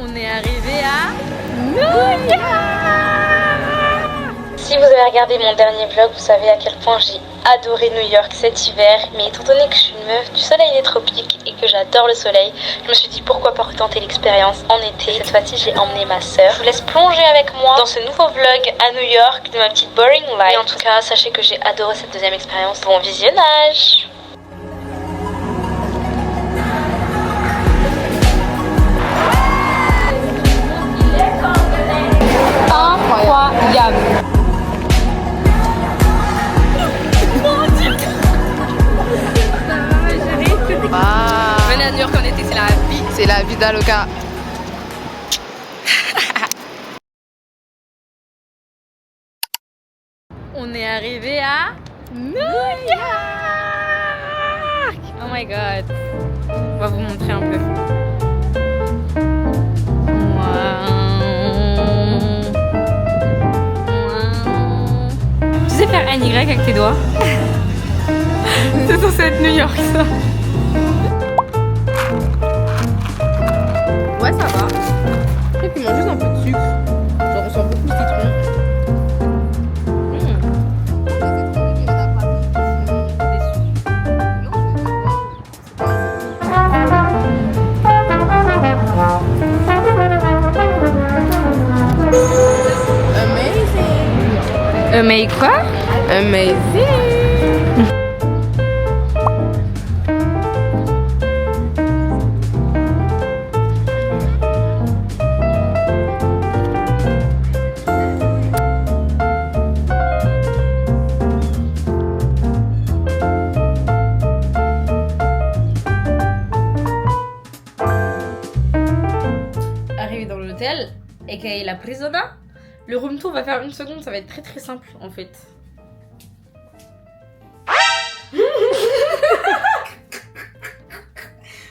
On est arrivé à New York. Si vous avez regardé mon dernier vlog, vous savez à quel point j'ai adoré New York cet hiver. Mais étant donné que je suis une meuf du soleil des tropiques et que j'adore le soleil, je me suis dit pourquoi pas retenter l'expérience en été. Cette fois-ci, j'ai emmené ma sœur. Je vous laisse plonger avec moi dans ce nouveau vlog à New York de ma petite boring life. Et en tout cas, sachez que j'ai adoré cette deuxième expérience. Bon visionnage! Incroyable. Venez à New York en été, c'est la vie. C'est la vida loca. On est arrivé à New York. Oh my god. On va vous montrer un peu. Tu sais faire un Y avec tes doigts? C'est censé être New York ça. Ouais, ça va. Après, tu manges juste un peu de sucre. Genre, on sent beaucoup le citron. Mais quoi? Amazing. Arrivé dans l'hôtel, aka la Prisona. Le room tour va faire une seconde, ça va être très très simple en fait.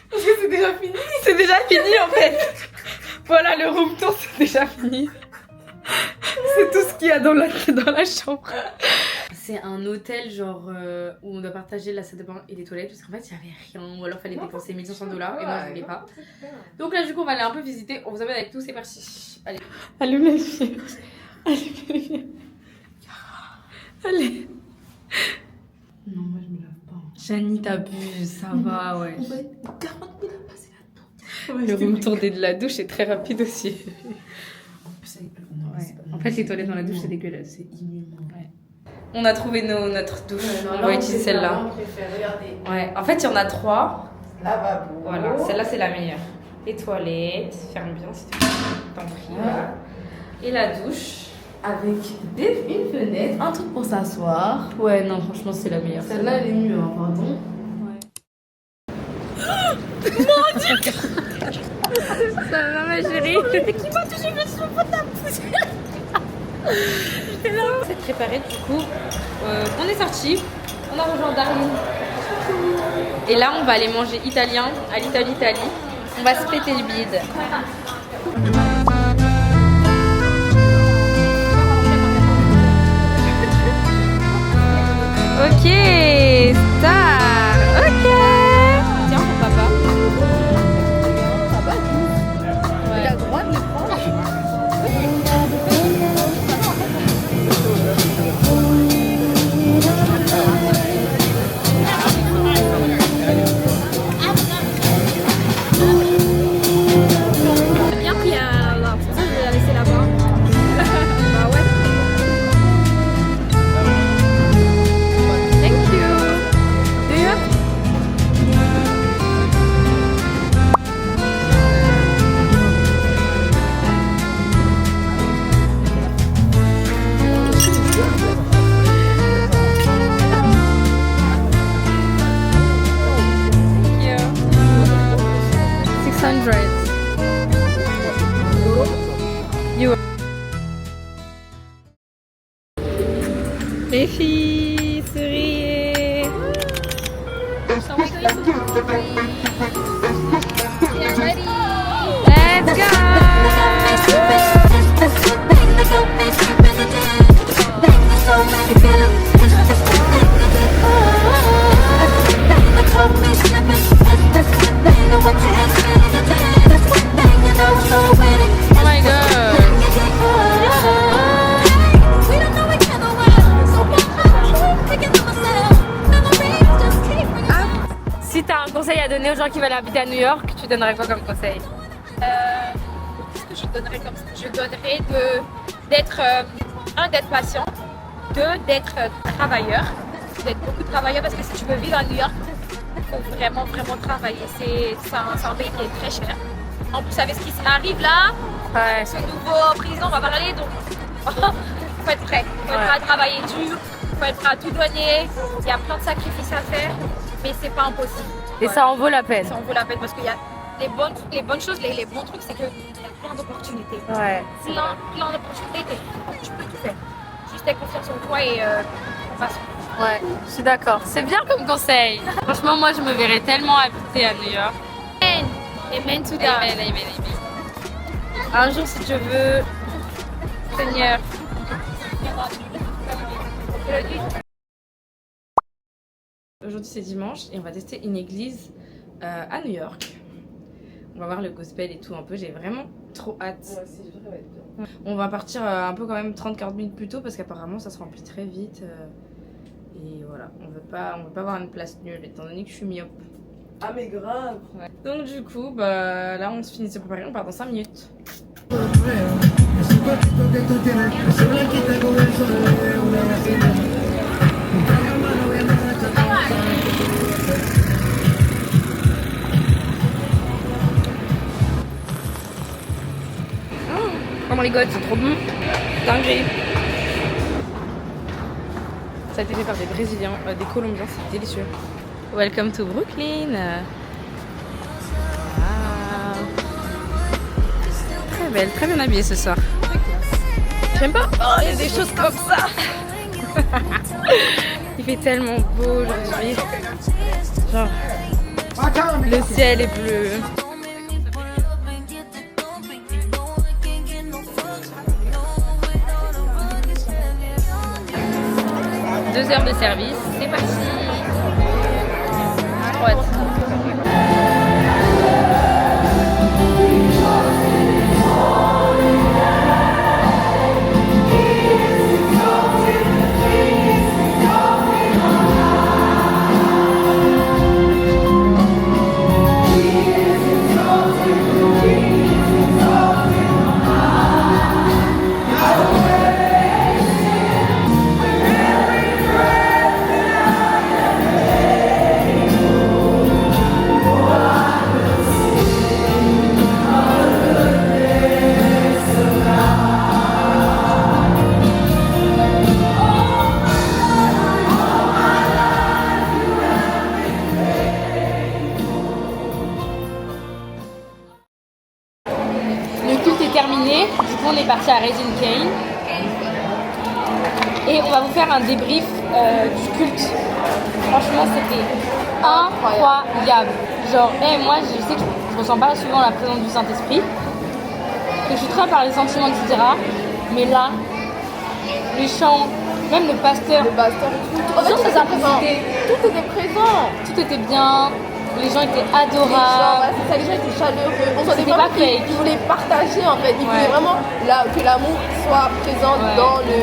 Parce que c'est déjà fini. C'est déjà fini en fait. Voilà, le room tour c'est déjà fini. C'est tout ce qu'il y a dans la chambre. C'est un hôtel genre où on doit partager la salle de bain et les toilettes parce qu'en fait il n'y avait rien ou alors fallait dépenser $1500 et moi je voulais pas. Donc là du coup on va aller un peu visiter, on vous amène avec tout, c'est parti. Allez. Allume les lumière. Allume les lumière. Allez. Non, moi je me lave pas. Janie t'abuse, ça va ouais. On va être 40 000 à passer là-dedans. Le room tour de la douche est très rapide aussi. En plus, non, Ouais. En fait les toilettes dans la douche c'est dégueulasse. C'est inhumain. Ouais. On a trouvé notre douche, Non, on va utiliser celle-là. On préfère, regardez. Ouais, en fait il y en a 3. Lavabo. Voilà, celle-là c'est la meilleure. Les toilettes, ferme bien si tu t'en prie. Voilà. Et la douche. Avec une fenêtre, un truc pour s'asseoir. Ouais, non, franchement c'est la meilleure. Celle-là elle est mieux, hein, pardon. Mon Dieu. Ça va ma chérie. Mais qui m'a touché le cheveu pour ta poussière. C'est préparé du coup. On est sorti. On a rejoint Darlene. Et là on va aller manger italien à l'Italie. On va se péter le bide. Ok, star. Ok. Tiens pour papa. Ça va, Ouais. il a le droit de le prendre. Bien pris là, c'est pour ça que je vais la laisser là-bas. Bah ouais. Thank you. donner aux gens qui veulent habiter à New York, tu donnerais quoi comme conseil? Ce que je donnerais comme ça, je donnerais d'être d'être patient, d'être travailleur, d'être beaucoup travailleur parce que si tu veux vivre à New York, il faut vraiment travailler. C'est un pays qui est très cher. En plus avec ce qui arrive là, Ouais. ce nouveau président va parler, donc faut être prêt. Faut être prêt à travailler dur, faut être prêt à tout donner. Il y a plein de sacrifices à faire, mais c'est pas impossible. Et ça en vaut la peine. Ça en vaut la peine parce qu'il y a les bonnes choses, les bons trucs, c'est qu'il y a plein d'opportunités. Ouais. Plein d'opportunités, tu peux tout faire. Juste aie confiance en toi et façon. Ouais, je suis d'accord. C'est bien comme conseil. Franchement, moi, je me verrais tellement habiter à New York. Amen to that. Amen, amen, amen. Un jour, si Dieu veut, Seigneur. Aujourd'hui, c'est dimanche et on va tester une église à New York. On va voir le gospel et tout un peu. J'ai vraiment trop hâte. On va partir un peu quand même 30-40 minutes plus tôt parce qu'apparemment ça se remplit très vite. Et voilà, on veut pas avoir une place nulle étant donné que je suis myope. Ah mais grave. Ouais. Donc du coup, bah là on se finit de se préparer, on part dans 5 minutes. Oh my god, c'est trop bon. Dinguerie. Ça a été fait par des Brésiliens, des Colombiens, c'est délicieux. Welcome to Brooklyn. Wow. Très belle, très bien habillée ce soir. J'aime pas. Oh, il y a des choses comme ça. Il fait tellement beau aujourd'hui. Genre, le ciel est bleu. 2 heures de service, c'est parti. Trop hâte. Terminé, du coup on est parti à Raising Cane et on va vous faire un débrief du culte. Franchement c'était incroyable. Genre moi je sais que je ressens pas souvent la présence du Saint-Esprit, que je suis très par les sentiments etc. Mais là, les chants, même le pasteur, En fait, sa simplicité, tout était présent. tout était bien. Les gens étaient Les gens, adorables. ouais, c'est ça, les gens étaient chaleureux. On sentait C'était vraiment pas fake. qu'ils voulaient partager en fait. Ils Ouais. voulaient vraiment que l'amour soit présent Ouais. dans le.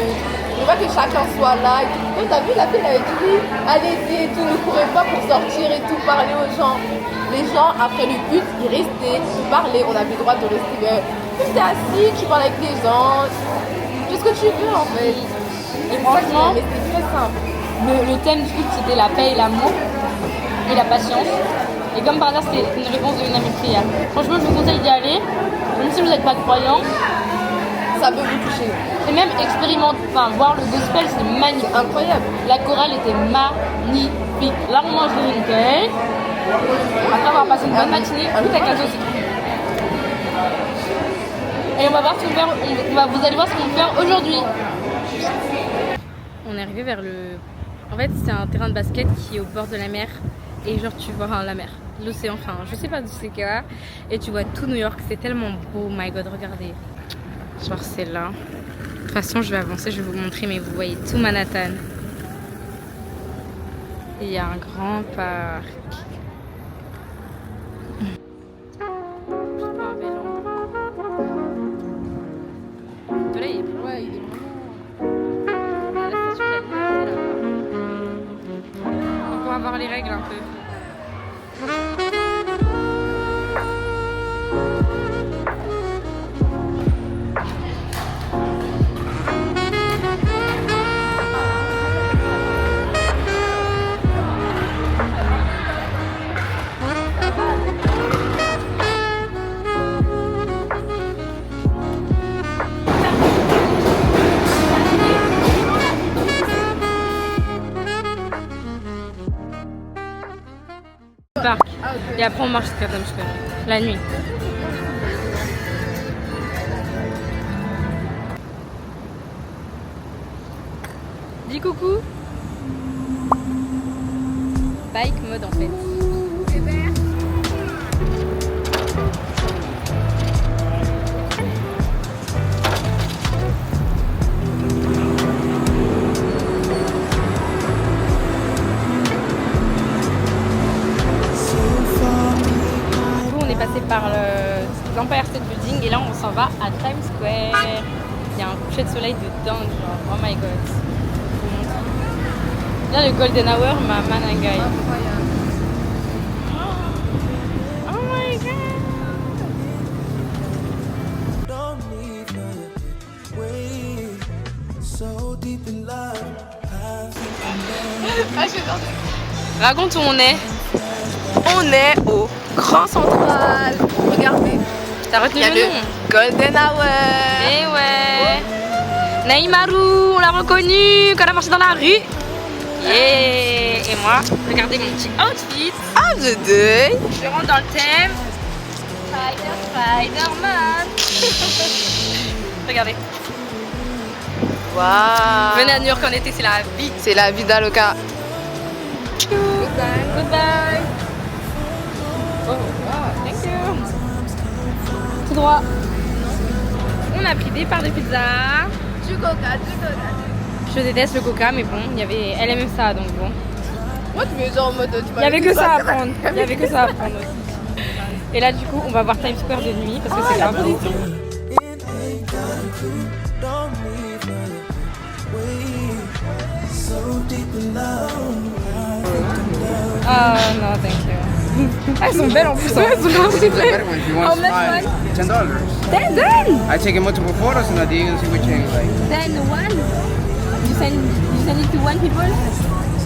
Je veux pas que chacun soit là et tout. Même t'as vu la fille, elle avait dit oui, allez-y et tout, ne courez pas pour sortir et tout, parler aux gens. Les gens, après le culte, ils restaient, ils parlaient, on avait le droit de rester. Tu t'es assis, tu parles avec les gens, fais ce que tu veux en fait. Et franchement, Mais c'était très simple. le thème du culte c'était la paix et l'amour et la patience. Et comme par hasard, c'était une réponse d'une amie de prière. Franchement, je vous conseille d'y aller, même si vous n'êtes pas croyant. Ça peut vous toucher. Et même expérimenter, enfin, voir le gospel, c'est magnifique. C'est incroyable. La chorale était magnifique. Là, on mange une cake. Après, on va passer une bonne matinée, tout avec un saucisson. Et on va voir ce qu'on va faire, vous allez voir ce qu'on va faire aujourd'hui. On est arrivé vers le... En fait, c'est un terrain de basket qui est au bord de la mer. Et genre, tu vois la mer, l'océan, enfin, je sais pas d'où c'est qu'il y a. Et tu vois tout New York, c'est tellement beau, my god, regardez. Genre, c'est là. De toute façon, je vais avancer, je vais vous montrer, mais vous voyez tout Manhattan. Et il y a un grand parc. Ouais, il est On va voir les règles un peu. Et après on marche jusqu'à Times Square. La nuit. Dis coucou. Bike mode en fait. Passé par l'Empire State Building et là on s'en va à Times Square. Il y a un coucher de soleil de dingue, genre oh my god. Là le Golden Hour m'a manangai. Oh my god. Raconte où on est. On est au Grand Central. Regardez. T'as retenu Il y a le nom? Golden Hour. Eh ouais. Neymaru, on l'a reconnu quand elle a marché dans la rue. Yeah. Et moi, regardez mon petit outfit. Ah, de deuil. Je rentre dans le thème. Spider-Man. Regardez. Waouh. Venez à New York en été, c'est la vie. C'est la vida loca. Goodbye. Goodbye. Oh, wow, thank you. Tout droit. On a pris des parts de pizza. Du coca. Je déteste le coca, mais bon, il y avait, elle aime ça, donc bon. Moi, tu mets genre en mode. Il y avait que ça à prendre. Il y avait que ça à prendre aussi. Et là, du coup, on va voir Times Square de nuit parce que c'est grave. Oh non, thank you. Ah, elles sont belles en plus. Elles sont grave It's stylées. better one. If you want smile, $10. Then I take multiple photos and you can see which one you like. one. You send it to one people.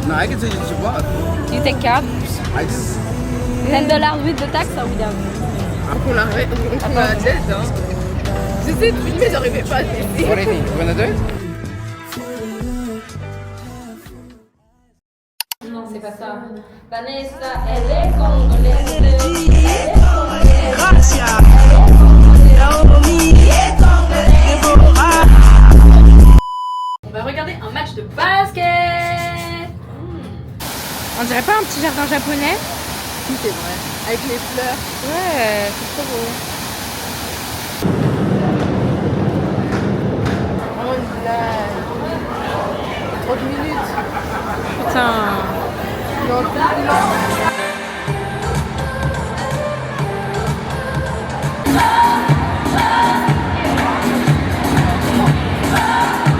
No, I can send you to both. You take card. I just. $10 with the tax or without? On la tête, hein. J'essaie de filmer, j'arrivais pas à What do you tester. think? You wanna do it? Non, c'est pas ça. Vanessa, elle est congolaise. On va regarder un match de basket. On dirait pas un petit jardin japonais? Oui, c'est vrai. Avec les fleurs. Ouais, c'est trop beau. Oh, une blague. 30 minutes. Putain. Non, plus long.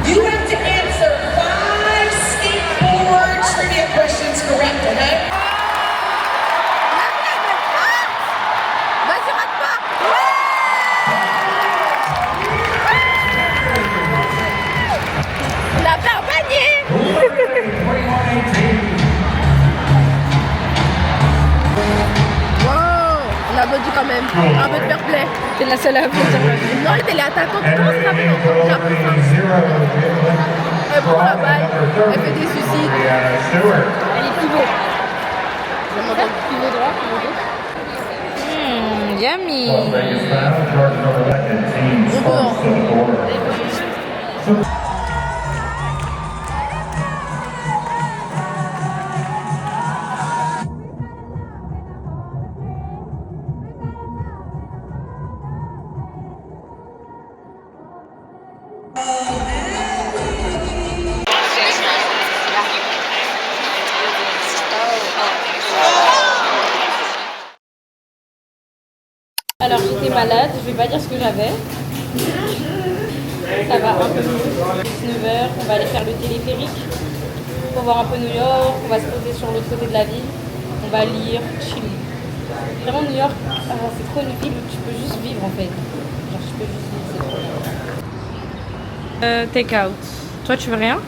You have to answer 5 skateboard trivia questions correct, okay? Vas-y, rate pas. On a fait un panier. Wow, on applaudit quand même. Un peu de fair play. T'es la seule à applaudir. Non, elle était attaquante. Comment ça s'appelle encore? J'ai appris ça. Elle prend la balle. Elle fait des suicides. Elle est pivot. Pivot droit, pivot gauche. Yummy. Alors j'étais malade, je vais pas dire ce que j'avais. Ça va un peu mieux. 19h, on va aller faire le téléphérique pour voir un peu New York, on va se poser sur l'autre côté de la ville, on va lire, chill. Vraiment New York, c'est trop une ville où tu peux juste vivre en fait. Genre tu peux juste vivre, c'est trop bien. Take out. Toi tu veux rien?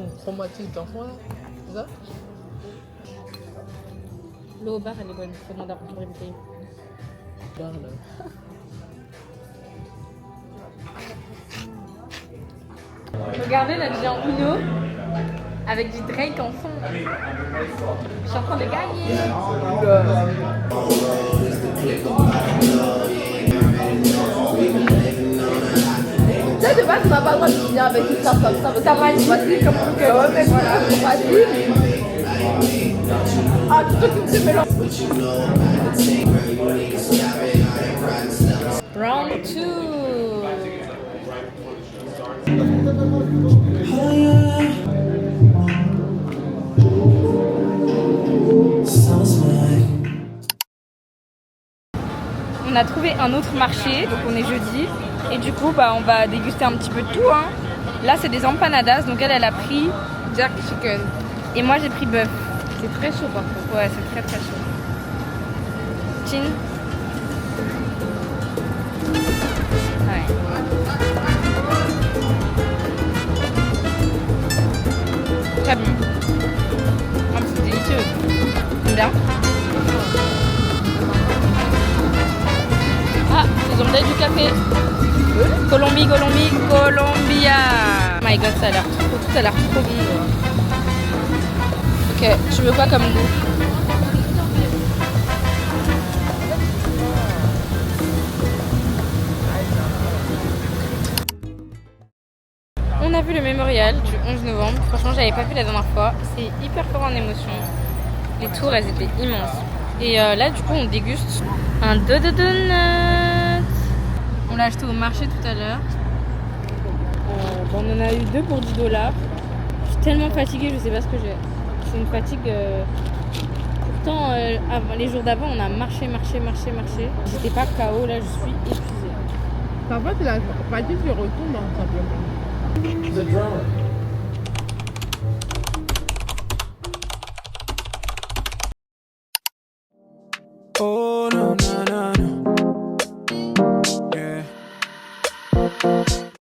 ton traumatisme d'enfant là. C'est ça? L'eau au bar, elle est bonne. Faut demander à prendre une bouteille. Bar là. Regardez, là, j'ai un Uno avec du Drake en fond. Je suis en train de gagner. Tu sais, de base, on n'a pas le droit de finir avec une carte comme ça. Ça va être facile comme ça. Ouais, mais voilà, c'est facile. Ah, tout qui me fait mélanger. Round 2. On a trouvé un autre marché, donc on est jeudi. Et du coup, bah, on va déguster un petit peu de tout. Hein. Là, c'est des empanadas, donc elle a pris Jack chicken. et moi j'ai pris bœuf. C'est très chaud par contre. Ouais, c'est très très chaud. Chin. Ouais. Très bon. Oh, c'est délicieux. T'aimes bien? Ah, ils ont peut-être du café. Colombia. Oh my god, ça a l'air trop, tout a l'air trop bon. Ok, tu veux quoi comme goût? On a vu le mémorial du 11 novembre. Franchement, j'avais pas vu la dernière fois. C'est hyper fort en émotion. Les tours, elles étaient immenses. Et là, du coup, on déguste un donut. On l'a acheté au marché tout à l'heure. On en a eu 2 pour $10. Je suis tellement fatiguée, je sais pas ce que j'ai. C'est une fatigue. Pourtant, les jours d'avant, on a marché. J'étais pas KO, là, je suis épuisée. Parfois, c'est la fatigue qui retombe, hein, simplement. Oh no.